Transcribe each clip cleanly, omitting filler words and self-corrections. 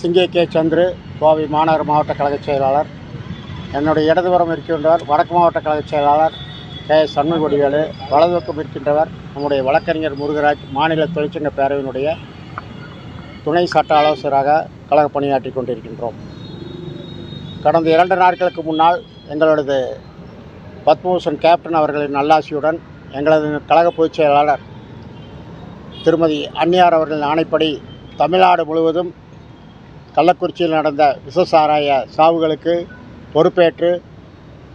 சிங்கே K Chandru, Kovai மாநகர மாவட்ட கழகச் செயலாளர். என்னுடைய இடதுபுறம் இருக்கின்றவர் வடக்கு மாவட்ட கழகச் செயலாளர் கே சண்முகவடிவேலு. வலதுபக்கம் இருக்கின்றவர் நம்முடைய வழக்கறிஞர் முருகராஜ், மாநில தொழிற்சங்க பேரவையினுடைய துணை சட்ட ஆலோசகராக கழக பணியாற்றி கொண்டிருக்கின்றோம். கடந்த 2 நாட்களுக்கு முன்னால் எங்களது பத்மபூஷன் கேப்டன் அவர்களின் நல்லாசியுடன் எங்களது கழக பொதுச் செயலாளர் திருமதி அன்னியார் அவர்களின் ஆணைப்படி தமிழ்நாடு முழுவதும் கள்ளக்குறிச்சியில் நடந்த விஷசாராய சாவுகளுக்கு பொறுப்பேற்று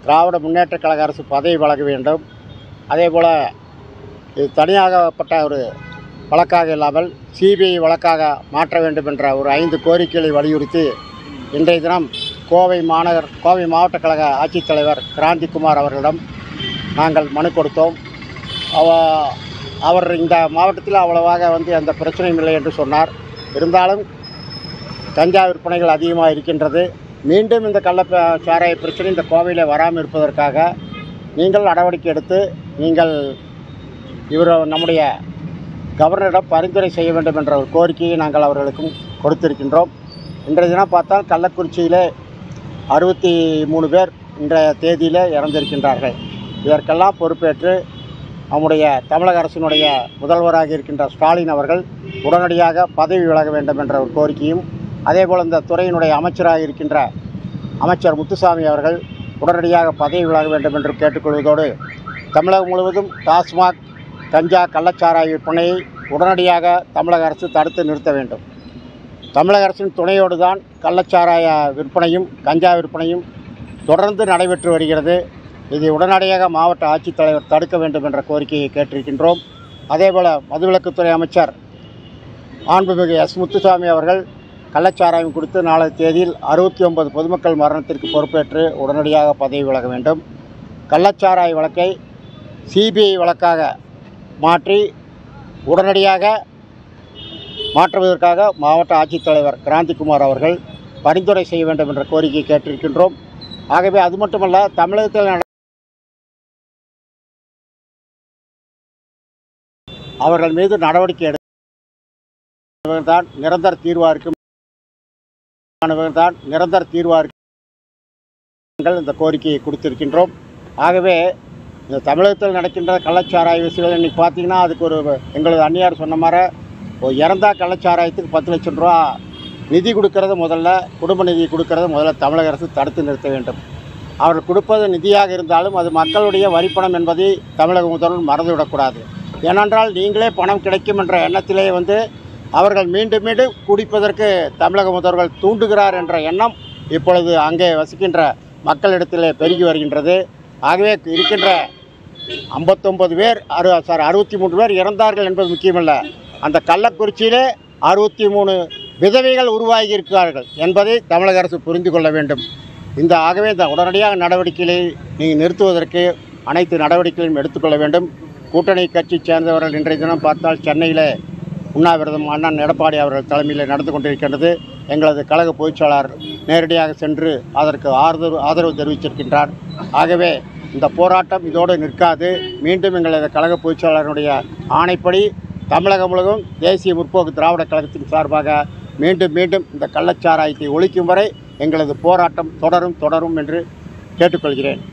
திராவிட முன்னேற்ற கழக அரசு பதவி வழங்க வேண்டும். அதேபோல் இது தனியாகப்பட்ட ஒரு வழக்காக இல்லாமல் சிபிஐ வழக்காக மாற்ற வேண்டும் என்ற ஒரு 5 கோரிக்கைகளை வலியுறுத்தி இன்றைய தினம் கோவை மாவட்ட கழக ஆட்சித்தலைவர் கிராந்திகுமார் அவர்களிடம் நாங்கள் மனு கொடுத்தோம். அவர் இந்த மாவட்டத்தில் அவ்வளவாக அந்த பிரச்சனையும் இல்லை என்று சொன்னார். இருந்தாலும் கஞ்சா விற்பனைகள் அதிகமாக இருக்கின்றது. மீண்டும் இந்த சாராய பிரச்சனை இந்த கோவையில் வராமல் இருப்பதற்காக நீங்கள் நடவடிக்கை எடுத்து நம்முடைய கவர்னரிடம் பரிந்துரை செய்ய வேண்டும் என்ற ஒரு கோரிக்கையை நாங்கள் அவர்களுக்கும் கொடுத்திருக்கின்றோம். இன்றைய தினம் பார்த்தால் கள்ளக்குறிச்சியிலே 63 பேர் இன்றைய தேதியில் இறந்திருக்கின்றார்கள். இதற்கெல்லாம் பொறுப்பேற்று நம்முடைய தமிழக அரசினுடைய முதல்வராக இருக்கின்ற ஸ்டாலின் அவர்கள் உடனடியாக பதவி விலக வேண்டும் என்ற ஒரு கோரிக்கையும், அதேபோல் இந்த துறையினுடைய அமைச்சராக இருக்கின்ற அமைச்சர் முத்துசாமி அவர்கள் உடனடியாக பதவி விலக வேண்டும் என்று கேட்டுக்கொள்வதோடு, தமிழகம் முழுவதும் டாஸ்மாக் கஞ்சா கள்ளச்சாராய விற்பனையை உடனடியாக தமிழக அரசு தடுத்து நிறுத்த வேண்டும். தமிழக அரசின் துணையோடு தான் கள்ளச்சாராய விற்பனையும் கஞ்சா விற்பனையும் தொடர்ந்து நடைபெற்று வருகிறது. இதை உடனடியாக மாவட்ட ஆட்சித்தலைவர் தடுக்க வேண்டும் என்ற கோரிக்கையை கேட்டிருக்கின்றோம். அதேபோல் மதுவிலக்குத்துறை அமைச்சர் மாண்புமிகு எஸ் முத்துசாமி அவர்கள் கள்ளச்சாராயம் குறித்து நாளை தேதியில் 69 பொதுமக்கள் மரணத்திற்கு பொறுப்பேற்று உடனடியாக பதவி விலக வேண்டும். கள்ளச்சாராய வழக்கை சிபிஐ வழக்காக மாற்றி உடனடியாக மாற்றுவதற்காக மாவட்ட ஆட்சித்தலைவர் கிராந்திகுமார் அவர்கள் பரிந்துரை செய்ய வேண்டும் என்ற கோரிக்கையை கேட்டிருக்கின்றோம். ஆகவே அது மட்டுமல்ல, தமிழகத்தில் அவர்கள் மீது நடவடிக்கை எடுத்தான் நிரந்தர தீர்வாக இந்த கோரிக்கையை கொடுத்திருக்கின்றோம். ஆகவே இந்த தமிழகத்தில் நடக்கின்ற கள்ளச்சாராய விஷயங்கள் இன்றைக்கி பார்த்திங்கன்னா அதுக்கு எங்களது அன்னியார் சொன்ன மாதிரி இறந்தா கள்ளச்சாராயத்துக்கு 10 லட்சம் ரூபா நிதி கொடுக்கறது குடும்ப நிதி கொடுக்கறது முதல்ல தமிழக அரசு தடுத்து நிறுத்த வேண்டும். அவர்கள் கொடுப்பது நிதியாக இருந்தாலும் அது மக்களுடைய வரிப்பணம் என்பதை தமிழக முதல்வர் மறந்துவிடக்கூடாது. ஏனென்றால் நீங்களே பணம் கிடைக்கும் என்ற எண்ணத்திலே அவர்கள் மீண்டும் மீண்டும் குடிப்பதற்கு தமிழக முதல்வர்கள் தூண்டுகிறார் என்ற எண்ணம் இப்பொழுது அங்கே வசிக்கின்ற மக்களிடத்திலே பெருகி வருகின்றது. ஆகவே இருக்கின்ற 63 பேர் இறந்தார்கள் என்பது முக்கியமல்ல, அந்த கள்ளக்குறிச்சியிலே 63 விதவைகள் உருவாகி இருக்கிறார்கள் என்பதை தமிழக அரசு புரிந்து கொள்ள வேண்டும். ஆகவே இந்த உடனடியாக நடவடிக்கைகளை நீங்கள் நிறுத்துவதற்கு அனைத்து நடவடிக்கைகளையும் எடுத்துக்கொள்ள வேண்டும். கூட்டணி கட்சி சேர்ந்தவர்கள் இன்றைய தினம் பார்த்தால் சென்னையில் உண்ணாவிரதம் அண்ணன் எடப்பாடி அவர்கள் தலைமையில் நடந்து கொண்டிருக்கின்றது. எங்களது கழக பொதுச்செயலாளர் நேரடியாக சென்று அதற்கு ஆதரவு தெரிவித்திருக்கின்றார். ஆகவே இந்த போராட்டம் இதோடு நிற்காது. மீண்டும் எங்களது கழக பொதுச்செயலாளருடைய ஆணைப்படி தமிழகம் முழுவதும் தேசிய முற்போக்கு திராவிட கழகத்தின் சார்பாக மீண்டும் இந்த கள்ளச்சாராயத்தை ஒழிக்கும் வரை எங்களது போராட்டம் தொடரும் என்று கேட்டுக்கொள்கிறேன்.